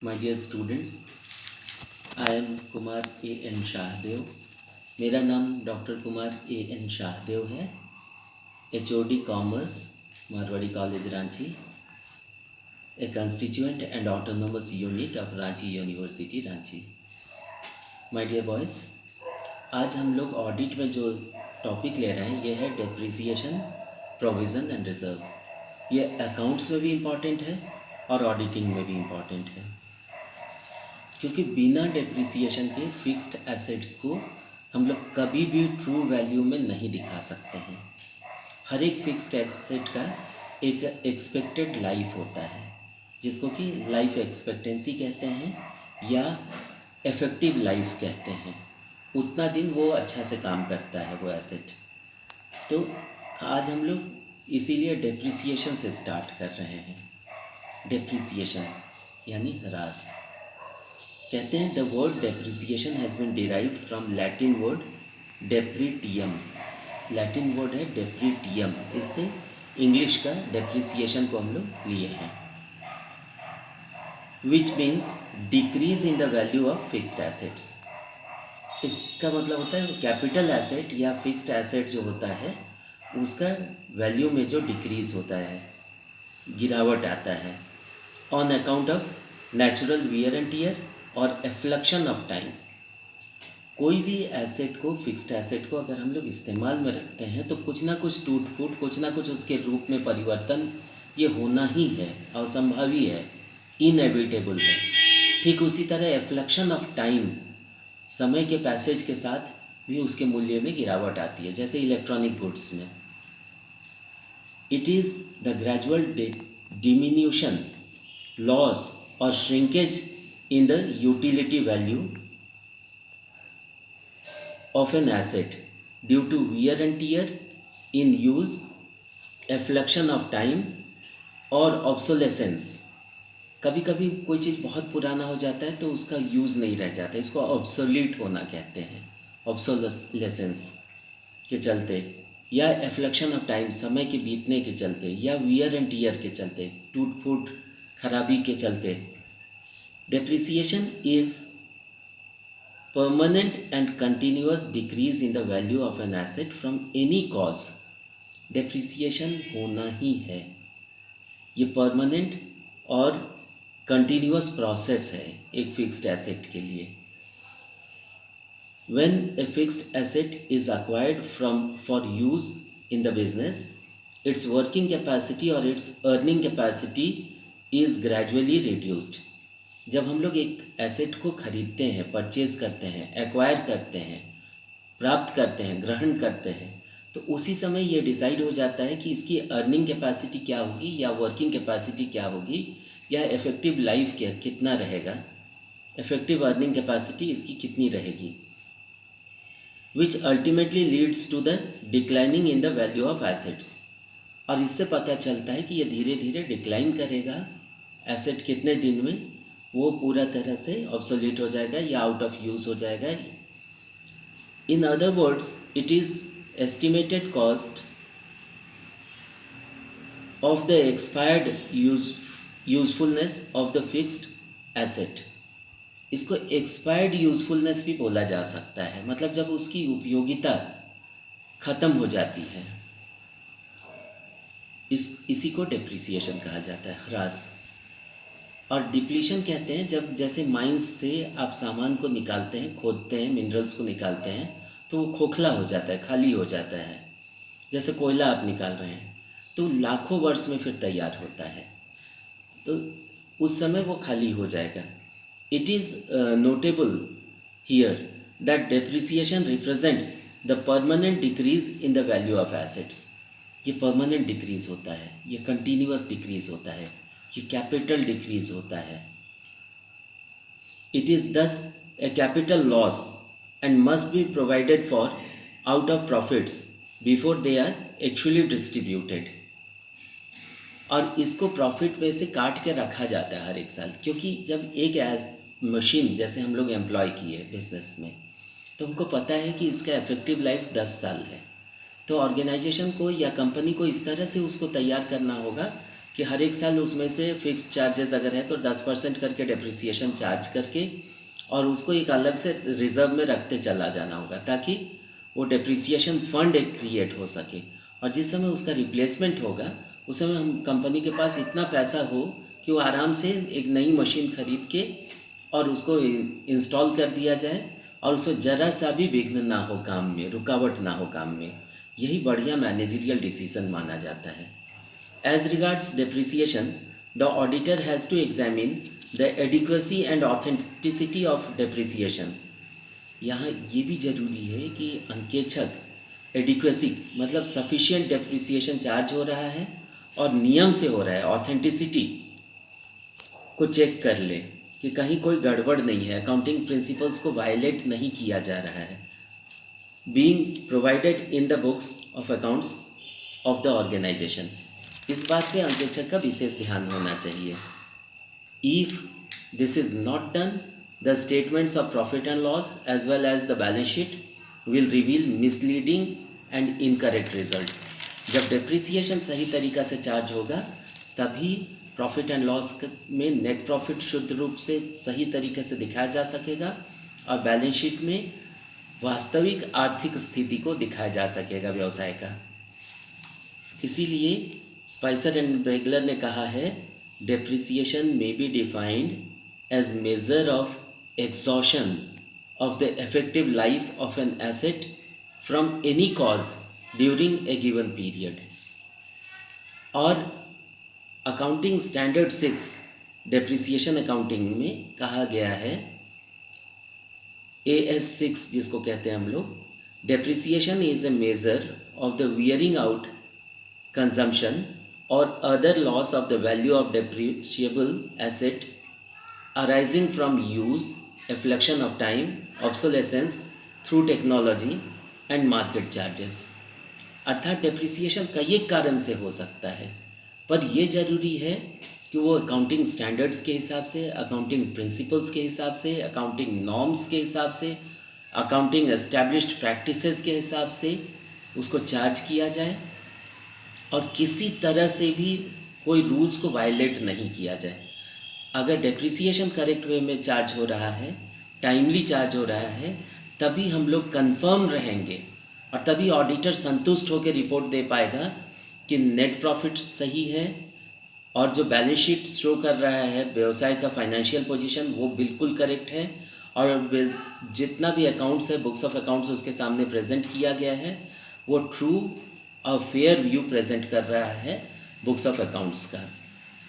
My dear students, I am Kumar A N Shahdeo. मेरा नाम doctor Kumar A N Shahdeo है। HOD commerce, Marwari college Ranchi, a constituent and autonomous unit of Ranchi university Ranchi. My dear boys, आज हम लोग audit में जो टॉपिक ले रहे हैं ये है डेप्रिसिएशन, प्रोविज़न एंड रिजर्व। ये अकाउंट्स में भी इम्पॉर्टेंट है और ऑडिटिंग में भी इम्पॉर्टेंट है, क्योंकि बिना डेप्रिसिएशन के फिक्स्ड एसेट्स को हम लोग कभी भी ट्रू वैल्यू में नहीं दिखा सकते हैं। हर एक फिक्स्ड एसेट का एक एक्सपेक्टेड लाइफ होता है, जिसको कि लाइफ एक्सपेक्टेंसी कहते हैं या इफ़ेक्टिव लाइफ कहते हैं। उतना दिन वो अच्छा से काम करता है वो एसेट। तो आज हम लोग इसीलिए डेप्रिसिएशन से स्टार्ट कर रहे हैं। डेप्रिसिएशन यानी ह्रास। कहते हैं the word depreciation has been derived from Latin word depretium. Latin word है डेप्रिटियम, इससे इंग्लिश का डेप्रिसिएशन को हम लोग लिए हैं, which means decrease in the value of fixed assets. इसका मतलब होता है कैपिटल एसेट या फिक्स्ड एसेट जो होता है उसका वैल्यू में जो डिक्रीज़ होता है, गिरावट आता है, on account of natural wear and tear और एफ्लक्शन ऑफ टाइम। कोई भी एसेट को, फिक्स्ड एसेट को अगर हम लोग इस्तेमाल में रखते हैं तो कुछ ना कुछ टूट फूट, कुछ ना कुछ उसके रूप में परिवर्तन ये होना ही है, असंभावी है, इनएविटेबल है। ठीक उसी तरह एफ्लक्शन ऑफ टाइम, समय के पैसेज के साथ भी उसके मूल्य में गिरावट आती है, जैसे इलेक्ट्रॉनिक गुड्स में। It is the gradual diminution, loss और shrinkage in the utility value of an asset due to wear and tear in use, effluxion of time और obsolescence। कभी कभी कोई चीज़ बहुत पुराना हो जाता है तो उसका यूज़ नहीं रह जाता, इसको ऑब्सोलीट होना कहते हैं, ऑब्सोलेसेंस के चलते, या एफ्लक्शन ऑफ टाइम, समय के बीतने के चलते, या वियर एंड टीयर के चलते, टूट फूट खराबी के चलते। Depreciation is permanent and continuous decrease in the value of an asset from any cause। Depreciation होना ही है, ये permanent और continuous process है एक fixed asset के लिए। When a fixed asset is acquired for use in the business, its working capacity or its earning capacity is gradually reduced। जब हम लोग एक एसेट को खरीदते हैं, परचेज़ करते हैं, एक्वायर करते हैं, प्राप्त करते हैं, ग्रहण करते हैं, तो उसी समय ये डिसाइड हो जाता है कि इसकी अर्निंग कैपेसिटी क्या होगी या वर्किंग कैपेसिटी क्या होगी या इफ़ेक्टिव लाइफ क्या कितना रहेगा, इफ़ेक्टिव अर्निंग कैपेसिटी इसकी कितनी रहेगी, which ultimately leads to the declining in the value of assets. और इससे पता चलता है कि ये धीरे धीरे डिक्लाइन करेगा, एसेट कितने दिन में वो पूरा तरह से ऑब्सोलीट हो जाएगा या आउट ऑफ यूज़ हो जाएगा। In other words, it is estimated cost of the expired usefulness of the fixed asset. इसको एक्सपायर्ड यूजफुलनेस भी बोला जा सकता है, मतलब जब उसकी उपयोगिता ख़त्म हो जाती है, इसी को डेप्रिसिएशन कहा जाता है, ह्रास। और डिप्लीशन कहते हैं जब, जैसे माइंस से आप सामान को निकालते हैं, खोदते हैं, मिनरल्स को निकालते हैं तो वो खोखला हो जाता है, खाली हो जाता है। जैसे कोयला आप निकाल रहे हैं तो लाखों वर्ष में फिर तैयार होता है, तो उस समय वो खाली हो जाएगा। It is notable here that depreciation represents the permanent decrease in the value of assets. ये परमानेंट डिक्रीज़ होता है, ये कंटिन्यूअस डिक्रीज़ होता है, ये कैपिटल डिक्रीज होता है। It is thus a capital loss and must be provided for out of profits before they are actually distributed. और इसको प्रॉफिट में से काट के रखा जाता है हर एक साल, क्योंकि जब एक एज मशीन जैसे हम लोग एम्प्लॉय किए बिजनेस में तो हमको पता है कि इसका इफेक्टिव लाइफ 10 साल है। तो ऑर्गेनाइजेशन को या कंपनी को इस तरह से उसको तैयार करना होगा कि हर एक साल उसमें से फिक्स चार्जेस अगर है तो 10% करके डेप्रिसिएशन चार्ज करके और उसको एक अलग से रिज़र्व में रखते चला जाना होगा, ताकि वो डेप्रिसिएशन फंड एक क्रिएट हो सके और जिस समय उसका रिप्लेसमेंट होगा उस समय हम कंपनी के पास इतना पैसा हो कि वो आराम से एक नई मशीन खरीद के और उसको इंस्टॉल कर दिया जाए और उसको ज़रा सा भी विघ्न ना हो काम में, रुकावट ना हो काम में। यही बढ़िया मैनेजरियल डिसीजन माना जाता है। As regards depreciation, the auditor has to examine the adequacy and authenticity of depreciation. यहाँ ये भी ज़रूरी है कि अंकेक्षक एडिक्वेसी मतलब सफिशिएंट डेप्रिसिएशन चार्ज हो रहा है और नियम से हो रहा है, ऑथेंटिसिटी को चेक कर ले कि कहीं कोई गड़बड़ नहीं है, अकाउंटिंग प्रिंसिपल्स को वायलेट नहीं किया जा रहा है, being provided in the books of accounts of the organisation. इस बात पे अंकेक्षक का विशेष ध्यान होना चाहिए। If this is not done, the statements of profit and loss as well as the balance sheet will reveal misleading and incorrect results. जब डेप्रिसिएशन सही तरीक़ा से चार्ज होगा तभी प्रॉफिट एंड लॉस में नेट प्रॉफिट शुद्ध रूप से सही तरीके से दिखाया जा सकेगा और बैलेंस शीट में वास्तविक आर्थिक स्थिति को दिखाया जा सकेगा व्यवसाय का। इसीलिए स्पाइसर एंड ब्रेगलर ने कहा है, depreciation may be defined as measure of exhaustion of the effective life of an asset from any cause during a given period. और अकाउंटिंग स्टैंडर्ड 6 डेप्रिसिएशन अकाउंटिंग में कहा गया है, AS 6 जिसको कहते हैं हम लोग, depreciation is a measure of the wearing out consumption or other loss of the value of depreciable asset arising from use, affliction of time, obsolescence through technology and market charges। अर्थात depreciation कई एक कारण से हो सकता है, पर यह ज़रूरी है कि वो अकाउंटिंग स्टैंडर्ड्स के हिसाब से, अकाउंटिंग प्रिंसिपल्स के हिसाब से, अकाउंटिंग नॉर्म्स के हिसाब से, अकाउंटिंग एस्टैब्लिश्ड प्रैक्टिसेस के हिसाब से उसको चार्ज किया जाए और किसी तरह से भी कोई रूल्स को वायलेट नहीं किया जाए। अगर डेप्रिसिएशन करेक्ट वे में चार्ज हो रहा है, टाइमली चार्ज हो रहा है, तभी हम लोग कंफर्म रहेंगे और तभी ऑडिटर संतुष्ट होकर रिपोर्ट दे पाएगा कि नेट प्रॉफिट सही है और जो बैलेंस शीट शो कर रहा है व्यवसाय का फाइनेंशियल पोजीशन वो बिल्कुल करेक्ट है और जितना भी अकाउंट्स है, बुक्स ऑफ अकाउंट्स उसके सामने प्रेजेंट किया गया है वो ट्रू और फेयर व्यू प्रेजेंट कर रहा है बुक्स ऑफ अकाउंट्स का।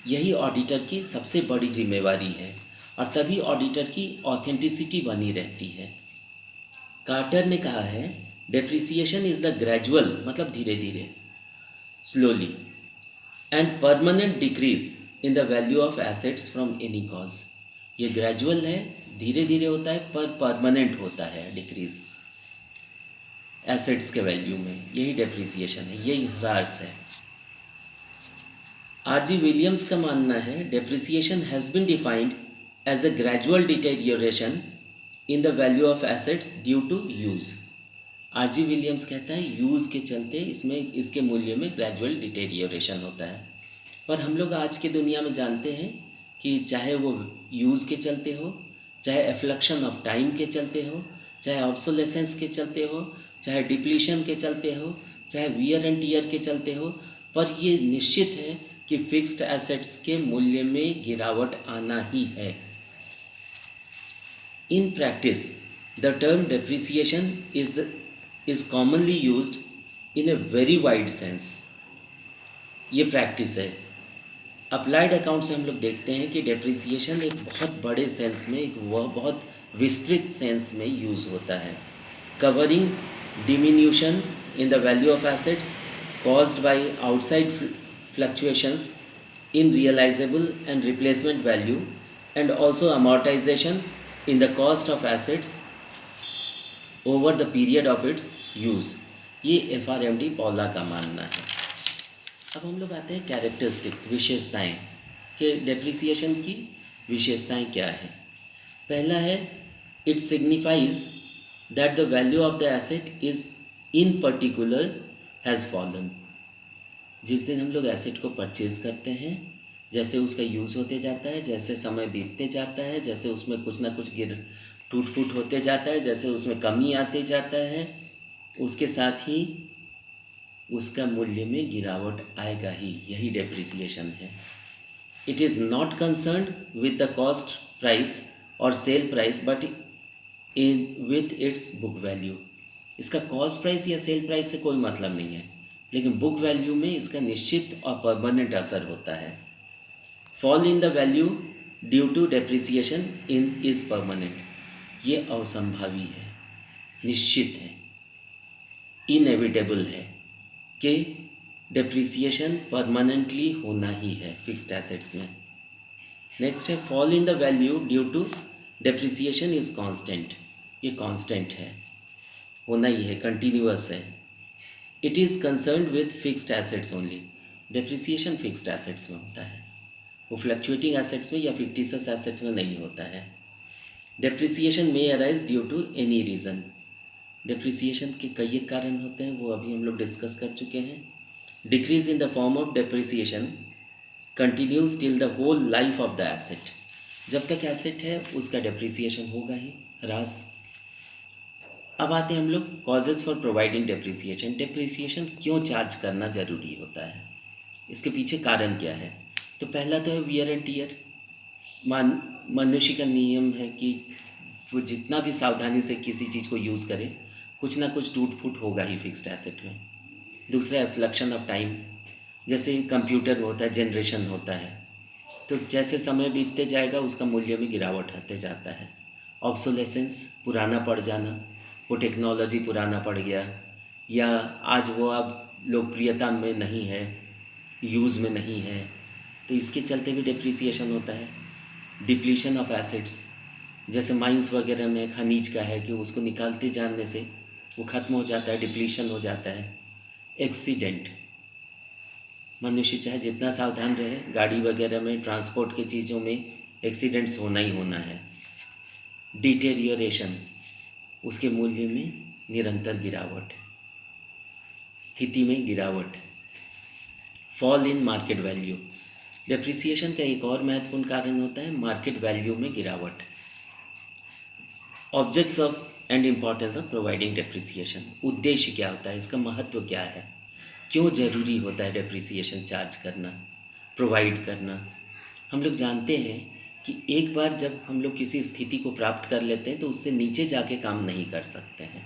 यही ऑडिटर की सबसे बड़ी जिम्मेवारी है और तभी ऑडिटर की ऑथेंटिसिटी बनी रहती है। कार्टर ने कहा है, डेप्रिसिएशन इज़ द ग्रेजुअल मतलब धीरे धीरे, slowly and permanent decrease in the value of assets from any cause. ये ग्रेजुअल है, धीरे धीरे होता है, पर परमानेंट होता है डिक्रीज एसेट्स के वैल्यू में। यही डेप्रिसिएशन है, यही ह्रास है। R.G. विलियम्स का मानना है, depreciation has been defined as a gradual deterioration in the value of assets due to use. R.G. Williams कहता है यूज़ के चलते इसमें इसके मूल्य में ग्रेजुअल डिटेरियोरेशन होता है। पर हम लोग आज की दुनिया में जानते हैं कि चाहे वो यूज़ के चलते हो, चाहे एफ्लक्शन ऑफ टाइम के चलते हो, चाहे ऑब्सोलेसेंस के चलते हो, चाहे डिप्लीशन के चलते हो, चाहे वियर एंड टीयर के चलते हो, पर ये निश्चित है कि फिक्स्ड एसेट्स के मूल्य में गिरावट आना ही है। In practice the term depreciation is commonly used in a very wide sense. ये प्रैक्टिस है। अप्लाइड अकाउंट से हम लोग देखते हैं कि डेप्रिसिएशन एक बहुत बड़े सेंस में, एक बहुत विस्तृत सेंस में यूज़ होता है, covering diminution in the value of assets caused by outside fluctuations in realizable and replacement value and also amortization in the cost of assets over the period of its use। ये FRMD पॉला का मानना है। अब हम लोग आते हैं characteristics, विशेषताएं कि डेप्रिसिएशन की विशेषताएं क्या है। पहला है, it signifies that the value of the asset is in particular has fallen। जिस दिन हम लोग एसेट को परचेज करते हैं, जैसे उसका यूज़ होते जाता है, जैसे समय बीतते जाता है, जैसे उसमें कुछ ना कुछ टूट फूट होते जाता है, जैसे उसमें कमी आते जाता है, उसके साथ ही उसका मूल्य में गिरावट आएगा ही। यही डेप्रिसिएशन है। It is not concerned with the cost price और sale price but in with its book value. इसका कॉस्ट प्राइस या सेल प्राइस से कोई मतलब नहीं है, लेकिन बुक वैल्यू में इसका निश्चित और परमानेंट असर होता है। Fall in the value due to depreciation in is permanent. ये असंभावी है, निश्चित है, इनएविटेबल है कि डेप्रिसिएशन परमानेंटली होना ही है फिक्स्ड एसेट्स में। नेक्स्ट है fall in the value due to depreciation is constant. ये कांस्टेंट है, होना ही है, कंटिन्यूअस है। It is concerned with fixed assets only. Depreciation fixed assets में होता है, वो फ्लक्चुएटिंग एसेट्स में या फिक्टिशियस एसेट्स में नहीं होता है। Depreciation may arise due to any reason. Depreciation के कई कारण होते हैं, वो अभी हम लोग डिस्कस कर चुके हैं। Decrease in the form of depreciation continues till the whole life of the asset. जब तक एसेट है उसका डेप्रिसिएशन होगा ही, ह्रास। अब आते हैं हम लोग causes for providing depreciation. Depreciation क्यों चार्ज करना ज़रूरी होता है, इसके पीछे कारण क्या है? तो पहला तो है वियर एंड टीयर। मनुष्य का नियम है कि वो जितना भी सावधानी से किसी चीज़ को यूज़ करे, कुछ ना कुछ टूट फूट होगा ही फिक्स्ड एसेट में। दूसरा है फ्लक्शन ऑफ टाइम। जैसे कंप्यूटर में होता है, जनरेशन होता है, तो जैसे समय बीतते जाएगा उसका मूल्य में गिरावट आते जाता है। ऑब्सोलेसेंस, पुराना पड़ जाना, वो टेक्नोलॉजी पुराना पड़ गया, या आज वो अब लोकप्रियता में नहीं है, यूज़ में नहीं है, तो इसके चलते भी डेप्रिसिएशन होता है। डिप्लीशन ऑफ एसेट्स, जैसे माइंस वगैरह में खनिज का है कि उसको निकालते जाने से वो ख़त्म हो जाता है, डिप्लीशन हो जाता है। एक्सीडेंट, मनुष्य चाहे जितना सावधान रहे, गाड़ी वगैरह में, ट्रांसपोर्ट की चीज़ों में एक्सीडेंट्स होना ही होना है। डिटेरियोरेशन, उसके मूल्य में निरंतर गिरावट, स्थिति में गिरावट। Fall in market value, depreciation का एक और महत्वपूर्ण कारण होता है मार्केट वैल्यू में गिरावट। Objects of and importance of providing depreciation, उद्देश्य क्या होता है, इसका महत्व क्या है, क्यों ज़रूरी होता है डेप्रिसिएशन चार्ज करना, प्रोवाइड करना। हम लोग जानते हैं कि एक बार जब हम लोग किसी स्थिति को प्राप्त कर लेते हैं तो उससे नीचे जाके काम नहीं कर सकते हैं।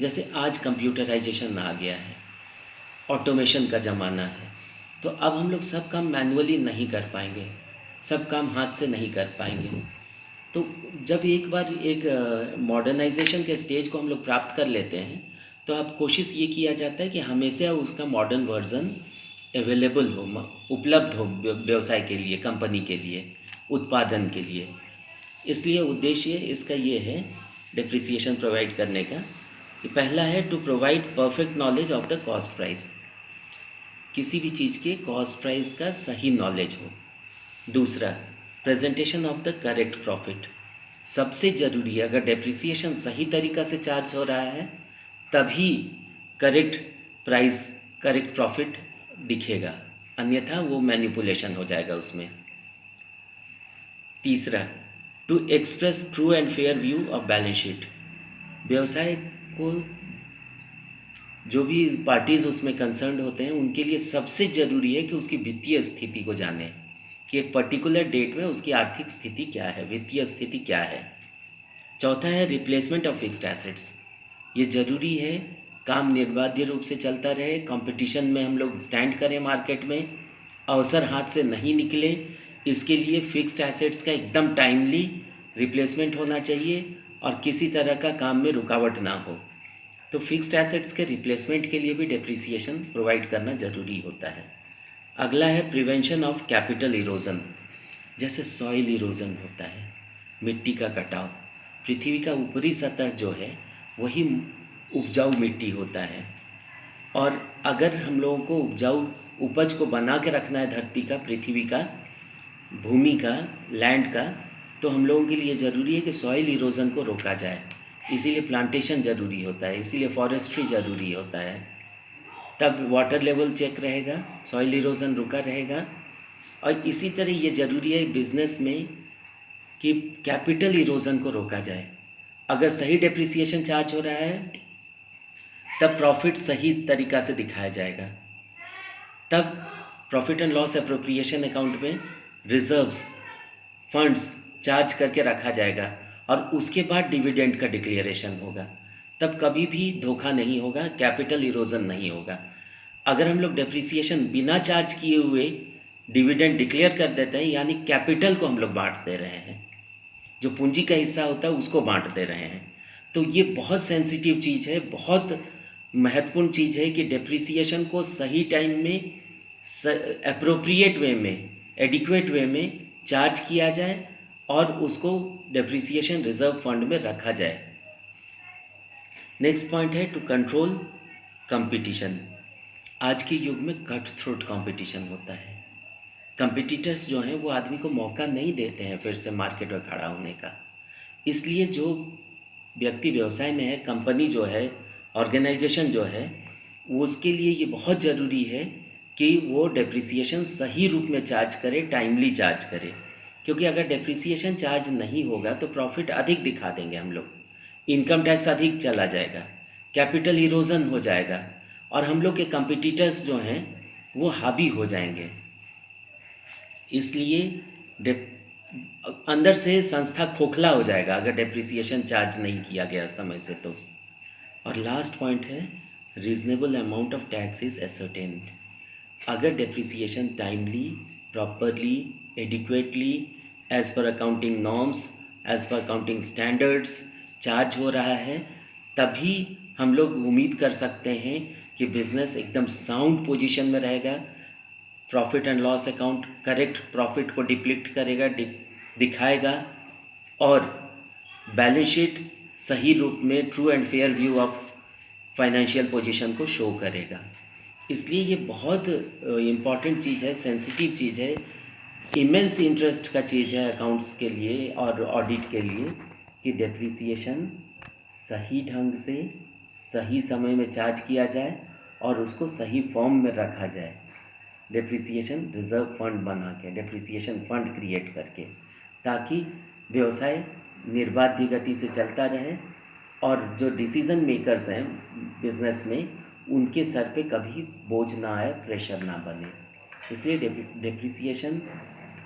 जैसे आज कंप्यूटराइजेशन आ गया है, ऑटोमेशन का ज़माना है, तो अब हम लोग सब काम मैनुअली नहीं कर पाएंगे, सब काम हाथ से नहीं कर पाएंगे। तो जब एक बार एक मॉडर्नाइजेशन के स्टेज को हम लोग प्राप्त कर लेते हैं तो अब कोशिश ये किया जाता है कि हमेशा उसका मॉडर्न वर्जन अवेलेबल हो, उपलब्ध हो व्यवसाय के लिए, कंपनी के लिए, उत्पादन के लिए। इसलिए उद्देश्य इसका ये है डेप्रिसिएशन प्रोवाइड करने का कि पहला है to provide perfect knowledge of the cost price, किसी भी चीज़ के कॉस्ट प्राइस का सही नॉलेज हो। दूसरा, presentation of the correct profit, सबसे ज़रूरी है, अगर डेप्रिसिएशन सही तरीक़ा से चार्ज हो रहा है तभी करेक्ट प्राइस, करेक्ट प्रॉफिट दिखेगा, अन्यथा वो मैनिपुलेशन हो जाएगा उसमें। तीसरा, to express true and fair view of balance sheet, व्यवसाय को जो भी पार्टीज़ उसमें कंसर्न्ड होते हैं उनके लिए सबसे ज़रूरी है कि उसकी वित्तीय स्थिति को जाने कि एक पर्टिकुलर डेट में उसकी आर्थिक स्थिति क्या है, वित्तीय स्थिति क्या है। चौथा है रिप्लेसमेंट ऑफ फिक्स्ड एसेट्स, ये ज़रूरी है काम निर्बाध रूप से चलता रहे, कंपटीशन में हम लोग स्टैंड करें, मार्केट में अवसर हाथ से नहीं निकले, इसके लिए फिक्स्ड एसेट्स का एकदम टाइमली रिप्लेसमेंट होना चाहिए और किसी तरह का काम में रुकावट ना हो। तो फिक्स्ड एसेट्स के रिप्लेसमेंट के लिए भी डेप्रिसिएशन प्रोवाइड करना ज़रूरी होता है। अगला है प्रिवेंशन ऑफ कैपिटल इरोजन, जैसे सॉइल इरोजन होता है, मिट्टी का कटाव। पृथ्वी का ऊपरी सतह जो है वही उपजाऊ मिट्टी होता है, और अगर हम लोगों को उपजाऊ उपज को बना के रखना है धरती का, पृथ्वी का, भूमि का, लैंड का, तो हम लोगों के लिए ज़रूरी है कि सॉइल इरोजन को रोका जाए। इसीलिए प्लांटेशन ज़रूरी होता है, इसीलिए फॉरेस्ट्री ज़रूरी होता है। तब वाटर लेवल चेक रहेगा, सॉइल इरोजन रुका रहेगा। और इसी तरह ये ज़रूरी है बिज़नेस में कि कैपिटल इरोजन को रोका जाए। अगर सही डेप्रिसिएशन चार्ज हो रहा है तब प्रॉफिट सही तरीक़ा से दिखाया जाएगा, तब profit and loss appropriation account में रिजर्व्स फंड्स चार्ज करके रखा जाएगा और उसके बाद डिविडेंड का डिक्लेरेशन होगा। तब कभी भी धोखा नहीं होगा, कैपिटल इरोजन नहीं होगा। अगर हम लोग डेप्रिसिएशन बिना चार्ज किए हुए डिविडेंड डिक्लेयर कर देते हैं, यानी कैपिटल को हम लोग बांट दे रहे हैं, जो पूंजी का हिस्सा होता है उसको बांट दे रहे हैं। तो ये बहुत सेंसिटिव चीज़ है, बहुत महत्वपूर्ण चीज़ है कि डेप्रिसिएशन को सही टाइम में एप्रोप्रिएट वे में, एडिक्वेट वे में चार्ज किया जाए और उसको डेप्रिसिएशन रिजर्व फंड में रखा जाए। नेक्स्ट पॉइंट है टू कंट्रोल कंपटीशन। आज के युग में कट थ्रोट कंपटीशन होता है। कंपटीटर्स जो हैं वो आदमी को मौका नहीं देते हैं फिर से मार्केट में खड़ा होने का। इसलिए जो व्यक्ति व्यवसाय में है, कंपनी जो है, ऑर्गेनाइजेशन जो है, उसके लिए ये बहुत ज़रूरी है कि वो डेप्रिसिएशन सही रूप में चार्ज करे, टाइमली चार्ज करे। क्योंकि अगर डेप्रिसिएशन चार्ज नहीं होगा तो प्रॉफिट अधिक दिखा देंगे हम लोग, इनकम टैक्स अधिक चला जाएगा, कैपिटल इरोजन हो जाएगा और हम लोग के कंपटीटर्स जो हैं वो हावी हो जाएंगे। इसलिए अंदर से संस्था खोखला हो जाएगा अगर डेप्रिसिएशन चार्ज नहीं किया गया समय से तो। और लास्ट पॉइंट है reasonable amount of tax is ascertained. अगर depreciation timely, properly, adequately, as per accounting norms, as per accounting standards charge हो रहा है, तभी हम लोग उम्मीद कर सकते हैं कि बिज़नेस एकदम साउंड पोजीशन में रहेगा। Profit and loss account correct profit को डिप्लिक्ट करेगा, दिखाएगा और बैलेंस शीट सही रूप में true and fair view of financial position को शो करेगा। इसलिए ये बहुत इम्पॉर्टेंट चीज़ है, सेंसिटिव चीज़ है, इमेंस इंटरेस्ट का चीज़ है अकाउंट्स के लिए और ऑडिट के लिए कि डेप्रिसिएशन सही ढंग से सही समय में चार्ज किया जाए और उसको सही फॉर्म में रखा जाए। डेप्रिसिएशन रिजर्व फंड बना के, डेप्रिसिएशन फंड क्रिएट करके, ताकि व्यवसाय निर्बाध गति से चलता रहे और जो डिसीज़न मेकर्स हैं बिजनेस में उनके सर पे कभी बोझ ना आए, प्रेशर ना बने। इसलिए डेप्रिसिएशन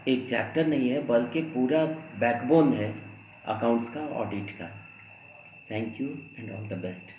एक चैप्टर नहीं है बल्कि पूरा बैकबोन है अकाउंट्स का, ऑडिट का। Thank you and all the best.